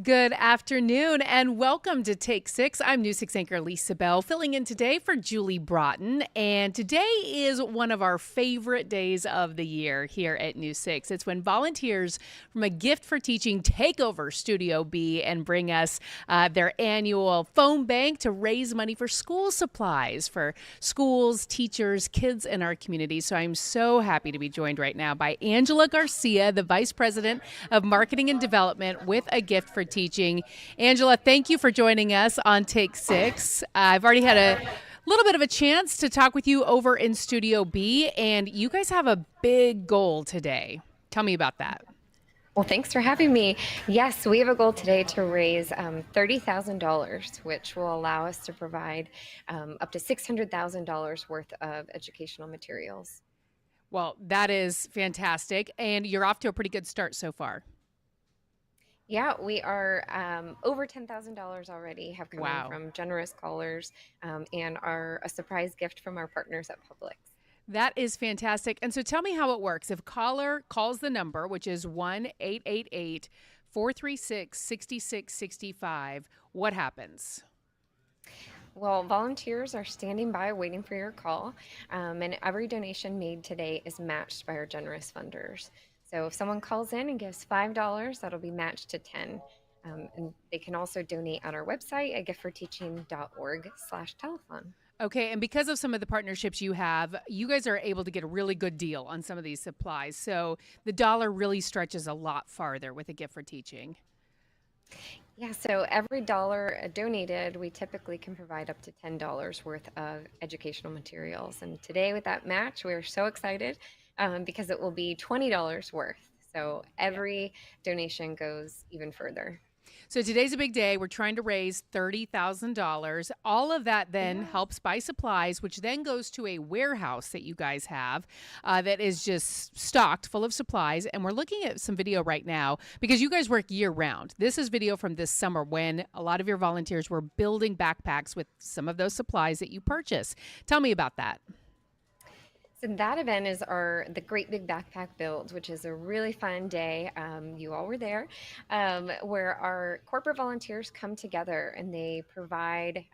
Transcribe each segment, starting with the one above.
Good afternoon and welcome to Take Six. I'm News 6 anchor Lisa Bell, filling in today for Julie Broughton. And today is one of our favorite days of the year here at News 6. It's when volunteers from A Gift for Teaching take over Studio B and bring us their annual phone bank to raise money for school supplies for schools, teachers, kids in our community. So I'm so happy to be joined right now by Angela Garcia, the Vice President of Marketing and Development with A Gift for Teaching. Angela, thank you for joining us on Take Six. I've already had a little bit of a chance to talk with you over in Studio B, and you guys have a big goal today. Tell me about that. Well, thanks for having me. Yes, we have a goal today to raise $30,000, which will allow us to provide up to $600,000 worth of educational materials. Well, that is fantastic, and you're off to a pretty good start so far. Yeah, we are over $10,000 already have come in Wow. from generous callers and are a surprise gift from our partners at Publix. That is fantastic. And so tell me how it works. If a caller calls the number, which is 1-888-436-6665, what happens? Well, volunteers are standing by waiting for your call, and every donation made today is matched by our generous funders. So if someone calls in and gives $5, that'll be matched to 10. And they can also donate on our website at giftforteaching.org/telephone. Okay, and because of some of the partnerships you have, you guys are able to get a really good deal on some of these supplies. So the dollar really stretches a lot farther with A Gift for Teaching. Yeah, so every dollar donated, we typically can provide up to $10 worth of educational materials. And today, with that match, we're so excited because it will be $20 worth. So every donation goes even further. So today's a big day. We're trying to raise $30,000. All of that then Yeah. helps buy supplies, which then goes to a warehouse that you guys have that is just stocked full of supplies. And we're looking at some video right now because you guys work year round. This is video from this summer when a lot of your volunteers were building backpacks with some of those supplies that you purchase. Tell me about that. So that event is the Great Big Backpack Build, which is a really fun day. You all were there, where our corporate volunteers come together and they provide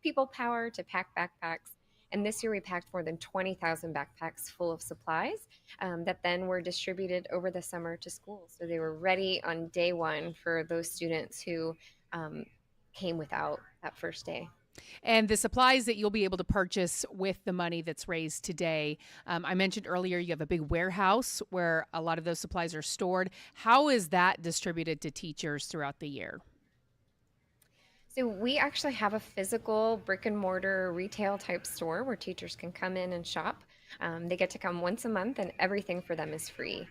people power to pack backpacks. And this year we packed more than 20,000 backpacks full of supplies that then were distributed over the summer to schools. So they were ready on day one for those students who um, came without that first day. And the supplies that you'll be able to purchase with the money that's raised today, I mentioned earlier you have a big warehouse where a lot of those supplies are stored. How is that distributed to teachers throughout the year? So we actually have a physical brick and mortar retail type store where teachers can come in and shop. They get to come once a month, and everything for them is free.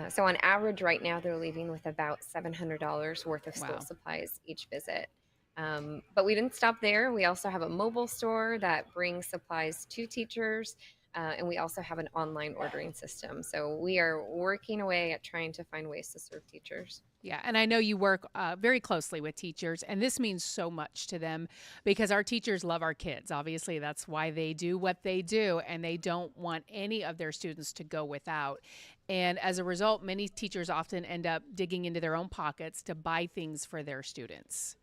So on average, right now they're leaving with about $700 worth of school Wow. supplies each visit. But we didn't stop there. We also have a mobile store that brings supplies to teachers, and we also have an online ordering system. So we are working away at trying to find ways to serve teachers. Yeah, and I know you work very closely with teachers, and this means so much to them because our teachers love our kids. Obviously, that's why they do what they do, and they don't want any of their students to go without. And as a result, many teachers often end up digging into their own pockets to buy things for their students.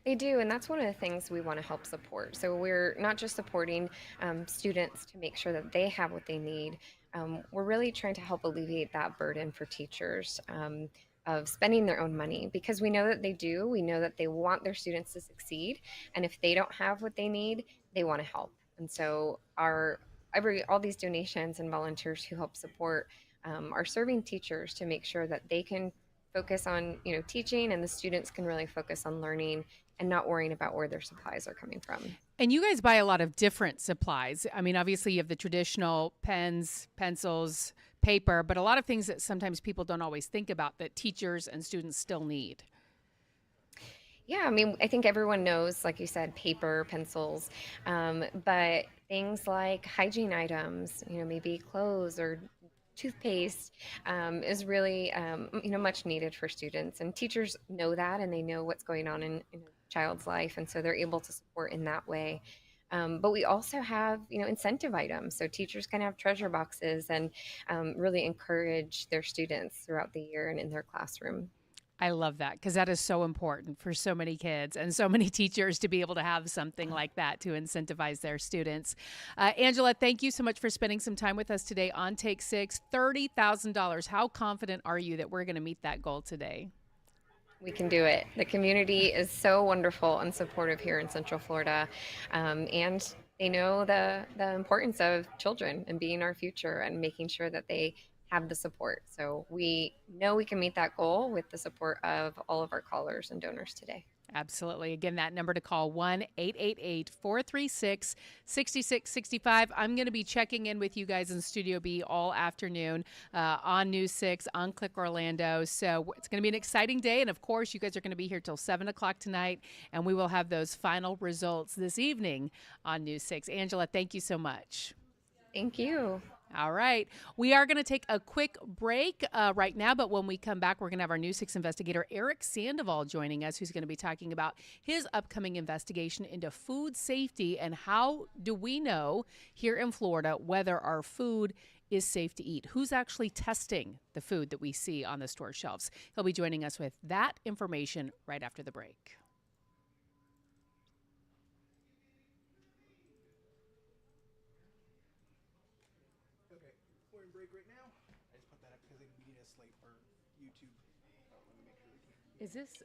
They do, and that's one of the things we want to help support. So we're not just supporting students to make sure that they have what they need. We're really trying to help alleviate that burden for teachers of spending their own money because we know that they do. We know that they want their students to succeed, and if they don't have what they need, they want to help. And so all these donations and volunteers who help support are serving teachers to make sure that they can focus on teaching and the students can really focus on learning and not worrying about where their supplies are coming from. And you guys buy a lot of different supplies. I mean, obviously, you have the traditional pens, pencils, paper, but a lot of things that sometimes people don't always think about that teachers and students still need. Yeah, I mean, I think everyone knows, like you said, paper, pencils, but things like hygiene items, maybe clothes or toothpaste is really, much needed for students. And teachers know that and they know what's going on in a child's life. And so they're able to support in that way. But we also have, incentive items. So teachers can have treasure boxes and really encourage their students throughout the year and in their classroom. I love that because that is so important for so many kids and so many teachers to be able to have something like that to incentivize their students. Angela, thank you so much for spending some time with us today on Take Six. $30,000. How confident are you that we're going to meet that goal today? We can do it. The community is so wonderful and supportive here in Central Florida, and they know the importance of children and being our future and making sure that they have the support. So we know we can meet that goal with the support of all of our callers and donors today. Absolutely. Again, that number to call 1-888-436-6665. I'm going to be checking in with you guys in Studio B all afternoon on News 6 on Click Orlando. So it's going to be an exciting day. And of course, you guys are going to be here till 7 o'clock tonight. And we will have those final results this evening on News 6. Angela, thank you so much. Thank you. All right. We are going to take a quick break right now, but when we come back, we're going to have our News 6 investigator, Eric Sandoval, joining us, who's going to be talking about his upcoming investigation into food safety and how do we know here in Florida whether our food is safe to eat. Who's actually testing the food that we see on the store shelves? He'll be joining us with that information right after the break. Okay, we're in break right now. I just put that up because we need a slate for YouTube. Let me make sure we can. Is this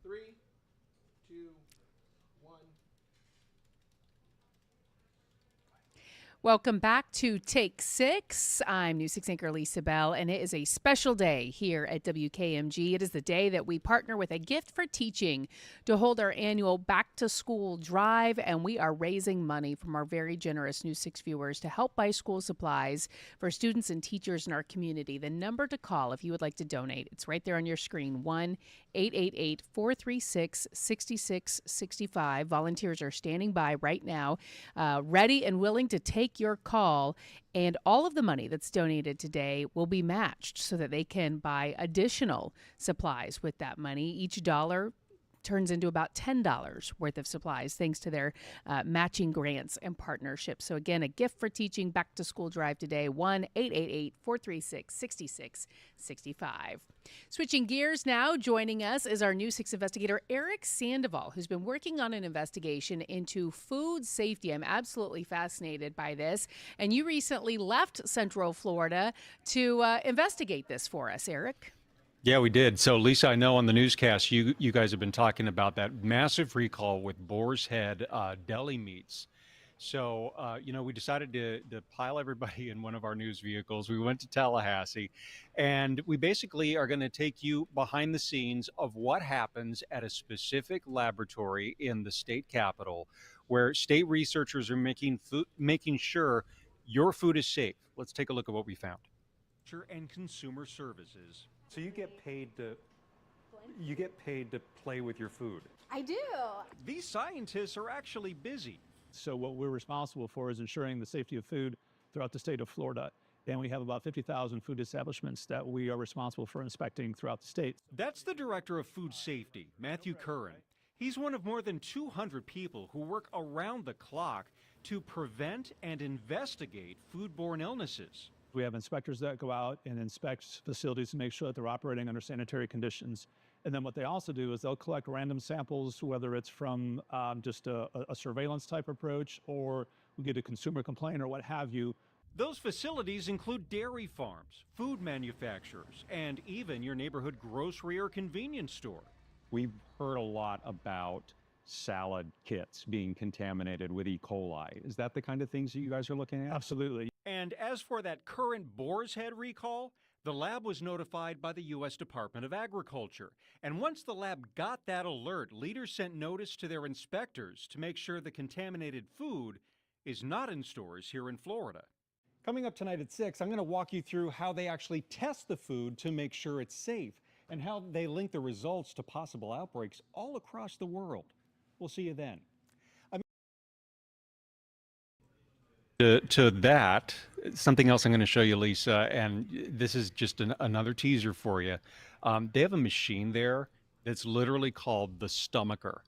Three, two, one. Welcome back to Take Six. I'm News 6 anchor Lisa Bell, and it is a special day here at WKMG. It is the day that we partner with A Gift for Teaching to hold our annual Back to School drive, and we are raising money from our very generous News 6 viewers to help buy school supplies for students and teachers in our community. The number to call if you would like to donate, it's right there on your screen, 1-888-436-6665. Volunteers are standing by right now, ready and willing to take your call, and all of the money that's donated today will be matched so that they can buy additional supplies with that money. Each dollar turns into about $10 worth of supplies thanks to their matching grants and partnerships. So again, A Gift for Teaching Back to School drive today, 1-888-436-6665. Switching gears now, joining us is our News 6 investigator, Eric Sandoval, who's been working on an investigation into food safety. I'm absolutely fascinated by this. And you recently left Central Florida to investigate this for us, Eric. Yeah, we did. So, Lisa, I know on the newscast you guys have been talking about that massive recall with Boar's Head deli meats. So, we decided to pile everybody in one of our news vehicles. We went to Tallahassee, and we basically are going to take you behind the scenes of what happens at a specific laboratory in the state capitol, where state researchers are making sure your food is safe. Let's take a look at what we found. And consumer services. So you get paid to play with your food. I do. These scientists are actually busy. So what we're responsible for is ensuring the safety of food throughout the state of Florida. And we have about 50,000 food establishments that we are responsible for inspecting throughout the state. That's the director of food safety, Matthew Curran. He's one of more than 200 people who work around the clock to prevent and investigate foodborne illnesses. We have inspectors that go out and inspect facilities to make sure that they're operating under sanitary conditions. And then what they also do is they'll collect random samples, whether it's from just a surveillance type approach, or we get a consumer complaint or what have you. Those facilities include dairy farms, food manufacturers, and even your neighborhood grocery or convenience store. We've heard a lot about salad kits being contaminated with E. coli. Is that the kind of things that you guys are looking at? Absolutely. And as for that current Boar's Head recall, the lab was notified by the U.S. Department of Agriculture. And once the lab got that alert, leaders sent notice to their inspectors to make sure the contaminated food is not in stores here in Florida. Coming up tonight at 6, I'm going to walk you through how they actually test the food to make sure it's safe and how they link the results to possible outbreaks all across the world. We'll see you then. To that, something else I'm going to show you, Lisa, and this is just another teaser for you. They have a machine there that's literally called the stomacher.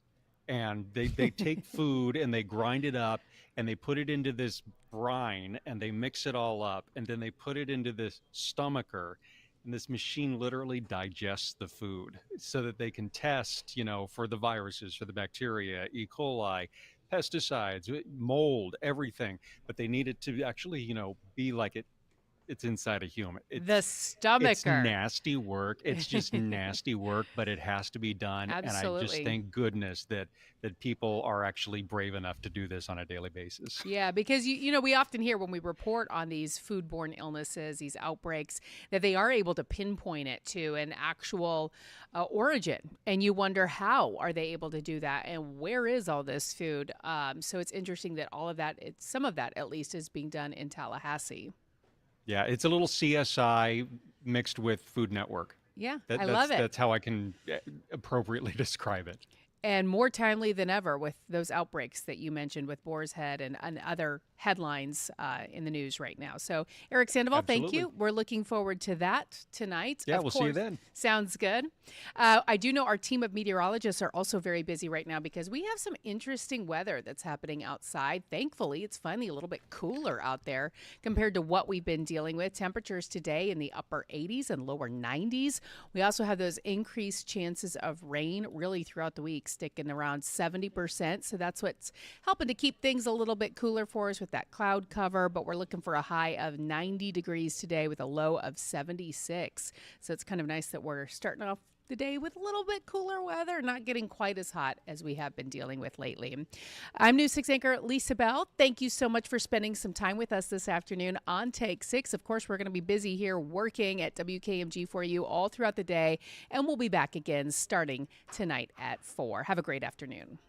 And they take food and they grind it up and they put it into this brine and they mix it all up and then they put it into this stomacher. And this machine literally digests the food so that they can test, for the viruses, for the bacteria, E. coli, pesticides, mold, everything. But they need it to actually, be like it's inside a human. The stomacher. It's nasty work. It's just nasty work, but it has to be done. Absolutely. And I just thank goodness that people are actually brave enough to do this on a daily basis. Yeah, because we often hear when we report on these foodborne illnesses, these outbreaks, that they are able to pinpoint it to an actual origin, and you wonder how are they able to do that, and where is all this food? So it's interesting that all of that, some of that at least, is being done in Tallahassee. Yeah, it's a little CSI mixed with Food Network. Yeah, I love it. That's how I can appropriately describe it. And more timely than ever with those outbreaks that you mentioned with Boar's Head and other headlines in the news right now. So, Eric Sandoval, thank you. We're looking forward to that tonight. Yeah, we'll see you then. Sounds good. I do know our team of meteorologists are also very busy right now because we have some interesting weather that's happening outside. Thankfully, it's finally a little bit cooler out there compared to what we've been dealing with. Temperatures today in the upper 80s and lower 90s. We also have those increased chances of rain really throughout the week, sticking around 70%. So that's what's helping to keep things a little bit cooler for us with that cloud cover. But we're looking for a high of 90 degrees today with a low of 76. So it's kind of nice that we're starting off the day with a little bit cooler weather, not getting quite as hot as we have been dealing with lately. I'm News 6 anchor Lisa Bell. Thank you so much for spending some time with us this afternoon on Take 6. Of course, we're going to be busy here working at WKMG for you all throughout the day, and we'll be back again starting tonight at 4. Have a great afternoon.